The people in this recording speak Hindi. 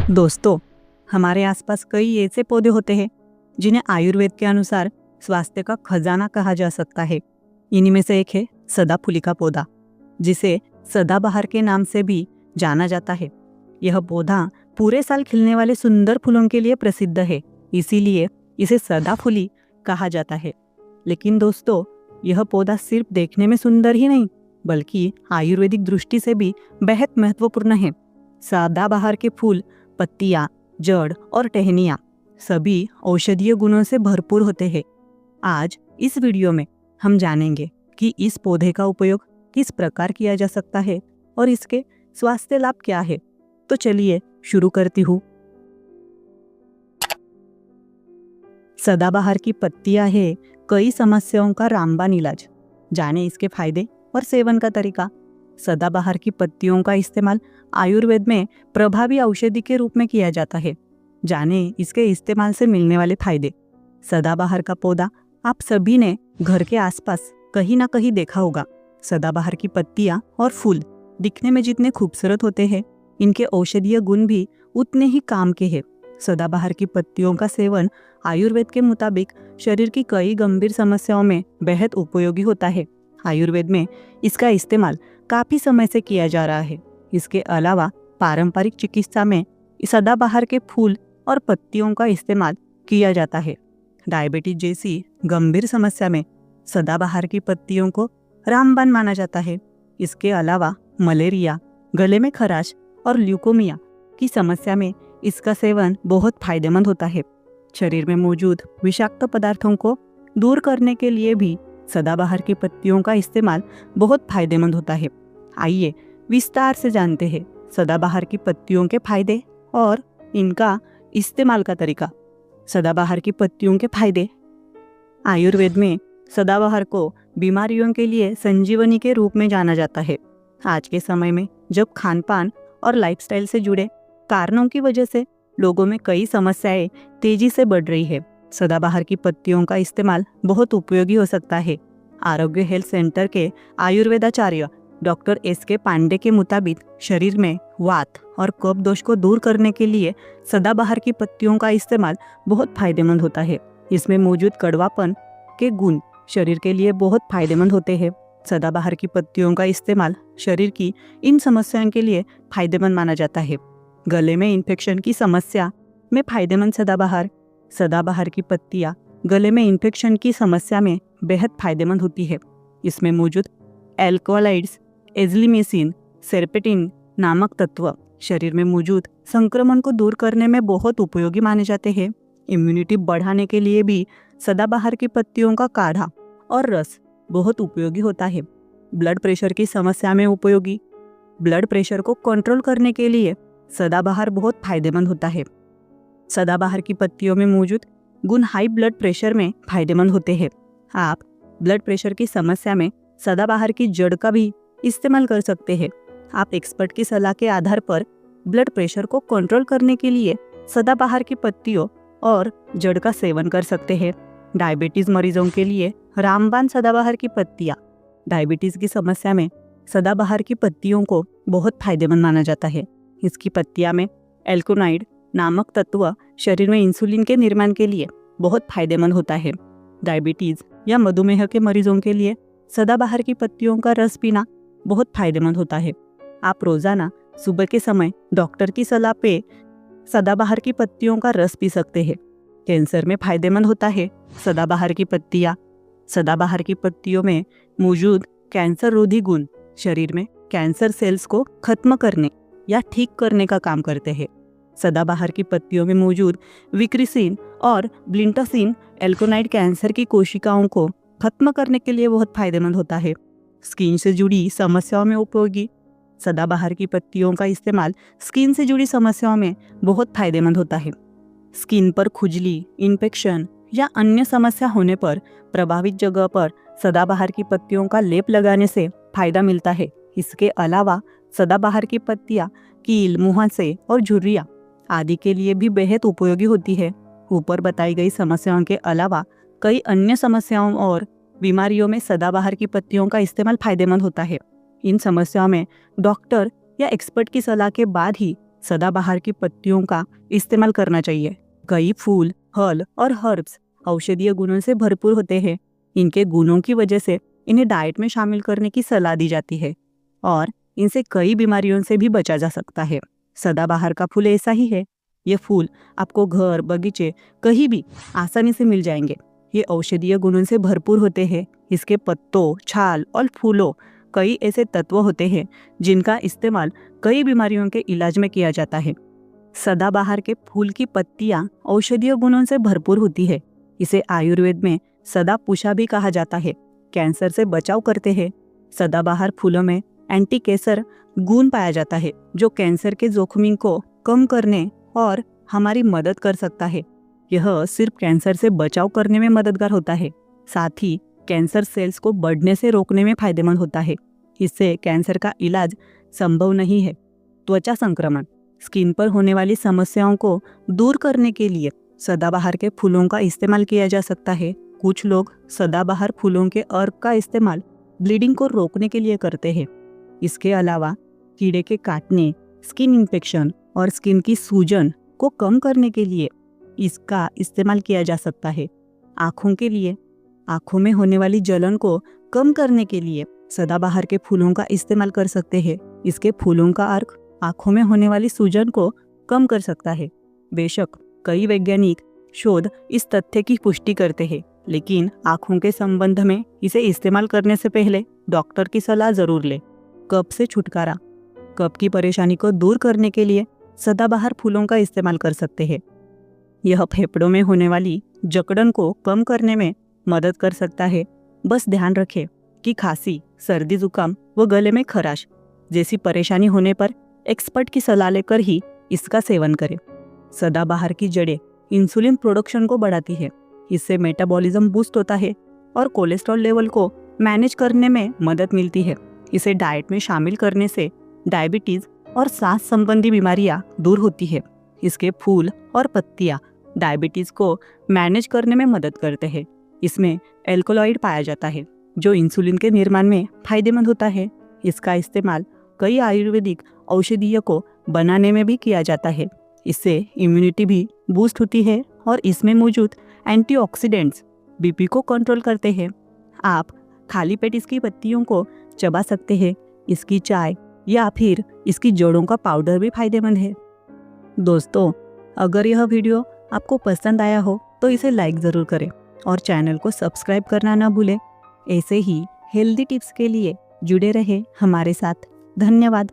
दोस्तों, हमारे आसपास कई ऐसे पौधे होते हैं जिन्हें आयुर्वेद के अनुसार स्वास्थ्य का खजाना कहा जा सकता है। इन्हीं में से एक है सदाफुली का पौधा, जिसे सदाबहार के नाम से भी जाना जाता है। यह पौधा पूरे साल खिलने वाले सुंदर फूलों के लिए प्रसिद्ध है, इसीलिए इसे सदाफुली कहा जाता है। लेकिन दोस्तों, यह पौधा सिर्फ देखने में सुंदर ही नहीं, बल्कि आयुर्वेदिक दृष्टि से भी बेहद महत्वपूर्ण है। सदाबहार के फूल, पत्तियां, जड़ और टहनियां सभी औषधीय गुणों से भरपूर होते हैं। आज इस वीडियो में हम जानेंगे कि इस पौधे का उपयोग किस प्रकार किया जा सकता है और इसके स्वास्थ्य लाभ क्या है। तो चलिए शुरू करती हूँ। सदाबहार की पत्तियां है कई समस्याओं का रामबाण इलाज। जाने इसके फायदे और सेवन का तरीका। सदाबहार की पत्तियों का इस्तेमाल आयुर्वेद में प्रभावी औषधि के रूप में किया जाता है। जाने इसके इस्तेमाल से मिलने वाले फायदे। सदाबहार का पौधा आप सभी ने घर के आसपास कहीं ना कहीं देखा होगा। सदाबहार की पत्तियां और फूल दिखने में जितने खूबसूरत होते हैं, इनके औषधीय गुण भी उतने ही काम के हैं। सदाबहार की पत्तियों का सेवन आयुर्वेद के मुताबिक शरीर की कई गंभीर समस्याओं में बेहद उपयोगी होता है। आयुर्वेद में इसका इस्तेमाल काफी समय से किया जा रहा है। इसके अलावा पारंपरिक चिकित्सा में सदाबहार के फूल और पत्तियों का इस्तेमाल किया जाता है। डायबिटीज जैसी गंभीर समस्या में सदाबहार की पत्तियों को रामबाण माना जाता है। इसके अलावा मलेरिया, गले में खराश और ल्यूकोमिया की समस्या में इसका सेवन बहुत फायदेमंद होता है। शरीर में मौजूद विषाक्त पदार्थों को दूर करने के लिए भी सदाबहार की पत्तियों का इस्तेमाल बहुत फायदेमंद होता है। आइए विस्तार से जानते हैं सदाबहार की पत्तियों के फायदे और इनका इस्तेमाल का तरीका। सदाबहार की पत्तियों के फायदे। आयुर्वेद में सदाबहार को बीमारियों के लिए संजीवनी के रूप में जाना जाता है। आज के समय में जब खान पान और लाइफस्टाइल से जुड़े कारणों की वजह से लोगों में कई समस्याएं तेजी से बढ़ रही है, सदाबहार की पत्तियों का इस्तेमाल बहुत उपयोगी हो सकता है। आरोग्य हेल्थ सेंटर के आयुर्वेदाचार्य डॉक्टर SK पांडे के मुताबिक शरीर में वात और कफ दोष को दूर करने के लिए सदाबहार की पत्तियों का इस्तेमाल बहुत फायदेमंद होता है। इसमें मौजूद कड़वापन के गुण शरीर के लिए बहुत फायदेमंद होते हैं। सदाबहार की पत्तियों का इस्तेमाल शरीर की इन समस्याओं के लिए फायदेमंद माना जाता है। गले में इन्फेक्शन की समस्या में फायदेमंद सदाबहार। सदाबहार की पत्तियां गले में इन्फेक्शन की समस्या में बेहद फायदेमंद होती है। इसमें मौजूद एल्कोलाइड्स, एज़्लिमिसिन, सेरपेटिन नामक तत्व शरीर में मौजूद संक्रमण को दूर करने में बहुत उपयोगी माने जाते हैं। इम्यूनिटी बढ़ाने के लिए भी सदाबहार की पत्तियों का काढ़ा और रस बहुत उपयोगी होता है। ब्लड प्रेशर की समस्या में उपयोगी। ब्लड प्रेशर को कंट्रोल करने के लिए सदाबहार बहुत फायदेमंद होता है। सदाबहार की पत्तियों में मौजूद गुण हाई ब्लड प्रेशर में फायदेमंद होते हैं। आप ब्लड प्रेशर की समस्या में सदाबहार की जड़ का भी इस्तेमाल कर सकते हैं। आप एक्सपर्ट की सलाह के आधार पर ब्लड प्रेशर को कंट्रोल करने के लिए सदाबहार की पत्तियों और जड़ का सेवन कर सकते हैं। डायबिटीज मरीजों के लिए रामबाण सदाबहार की पत्तियां। डायबिटीज की समस्या में सदाबहार की पत्तियों को बहुत फायदेमंद माना जाता है। इसकी पत्तियां में एल्कोनाइड नामक तत्व शरीर में इंसुलिन के निर्माण के लिए बहुत फायदेमंद होता है। डायबिटीज या मधुमेह के मरीजों के लिए सदाबहार की पत्तियों का रस पीना बहुत फायदेमंद होता है। आप रोजाना सुबह के समय डॉक्टर की सलाह पे सदाबहार की पत्तियों का रस पी सकते हैं। कैंसर में फायदेमंद होता है सदाबहार की पत्तियां। सदाबहार की पत्तियों में मौजूद कैंसर रोधी गुण शरीर में कैंसर सेल्स को खत्म करने या ठीक करने का काम करते हैं। सदाबहार की पत्तियों में मौजूद विक्रिसिन और ब्लिंटासिन एल्कोनाइड कैंसर की कोशिकाओं को खत्म करने के लिए बहुत फायदेमंद होता है। स्किन से जुड़ी समस्याओं में उपयोगी। सदाबहार की पत्तियों का इस्तेमाल स्किन से जुड़ी समस्याओं में बहुत फायदेमंद होता है। स्किन पर खुजली, इन्फेक्शन या अन्य समस्या होने पर प्रभावित जगह पर सदाबहार की पत्तियों का लेप लगाने से फायदा मिलता है। इसके अलावा सदाबहार की पत्तियां कील, मुहासे और झुर्रियां आदि के लिए भी बेहद उपयोगी होती है। ऊपर बताई गई समस्याओं के अलावा कई अन्य समस्याओं और बीमारियों में सदाबहार की पत्तियों का इस्तेमाल फायदेमंद होता है। इन समस्याओं में डॉक्टर या एक्सपर्ट की सलाह के बाद ही सदाबहार की पत्तियों का इस्तेमाल करना चाहिए। कई फूल, फल और हर्ब्स औषधीय गुणों से भरपूर होते हैं। इनके गुणों की वजह से इन्हें डाइट में शामिल करने की सलाह दी जाती है और इनसे कई बीमारियों से भी बचा जा सकता है। सदाबहार का फूल ऐसा ही है। ये फूल आपको घर, बगीचे, कहीं भी आसानी से मिल जाएंगे। ये औषधीय गुणों से भरपूर होते हैं। इसके पत्तों, छाल और फूलों कई ऐसे तत्व होते हैं जिनका इस्तेमाल कई बीमारियों के इलाज में किया जाता है। सदाबहार के फूल की पत्तियां औषधीय गुणों से भरपूर होती है। इसे आयुर्वेद में सदापुषा भी कहा जाता है। कैंसर से बचाव करते हैं। सदाबहार फूलों में एंटी कैंसर गुण पाया जाता है जो कैंसर के जोखिम को कम करने और हमारी मदद कर सकता है। यह सिर्फ कैंसर से बचाव करने में मददगार होता है, साथ ही कैंसर सेल्स को बढ़ने से रोकने में फायदेमंद होता है। इससे कैंसर का इलाज संभव नहीं है। त्वचा संक्रमण, स्किन पर होने वाली समस्याओं को दूर करने के लिए सदाबहार के फूलों का इस्तेमाल किया जा सकता है। कुछ लोग सदाबहार फूलों के अर्क का इस्तेमाल ब्लीडिंग को रोकने के लिए करते हैं। इसके अलावा कीड़े के काटने, स्किन इन्फेक्शन और स्किन की सूजन को कम करने के लिए इसका इस्तेमाल किया जा सकता है। आँखों के लिए, आँखों में होने वाली जलन को कम करने के लिए सदाबहार के फूलों का इस्तेमाल कर सकते हैं। इसके फूलों का अर्क आँखों में होने वाली सूजन को कम कर सकता है। बेशक कई वैज्ञानिक शोध इस तथ्य की पुष्टि करते हैं, लेकिन आँखों के संबंध में इसे इस्तेमाल करने से पहले डॉक्टर की सलाह जरूर लें। कफ से छुटकारा, कफ की परेशानी को दूर करने के लिए सदाबहार फूलों का इस्तेमाल कर सकते हैं। यह फेफड़ों में होने वाली जकड़न को कम करने में मदद कर सकता है। बस ध्यान रखें कि खांसी, सर्दी, जुकाम व गले में खराश जैसी परेशानी होने पर एक्सपर्ट की सलाह लेकर ही इसका सेवन करें। सदाबहार की जड़ें इंसुलिन प्रोडक्शन को बढ़ाती है। इससे मेटाबॉलिज्म बूस्ट होता है और कोलेस्ट्रॉल लेवल को मैनेज करने में मदद मिलती है। इसे डाइट में शामिल करने से डायबिटीज और सांस संबंधी बीमारियां दूर होती है। इसके फूल और पत्तियां डायबिटीज को मैनेज करने में मदद करते हैं। इसमें एल्कोलॉइड पाया जाता है जो इंसुलिन के निर्माण में फायदेमंद होता है। इसका इस्तेमाल कई आयुर्वेदिक औषधियों को बनाने में भी किया जाता है। इससे इम्यूनिटी भी बूस्ट होती है और इसमें मौजूद एंटीऑक्सीडेंट्स बीपी को कंट्रोल करते हैं। आप खाली पेट इसकी पत्तियों को चबा सकते हैं। इसकी चाय या फिर इसकी जड़ों का पाउडर भी फायदेमंद है। दोस्तों, अगर यह वीडियो आपको पसंद आया हो तो इसे लाइक ज़रूर करें और चैनल को सब्सक्राइब करना ना भूलें। ऐसे ही हेल्दी टिप्स के लिए जुड़े रहे हमारे साथ। धन्यवाद।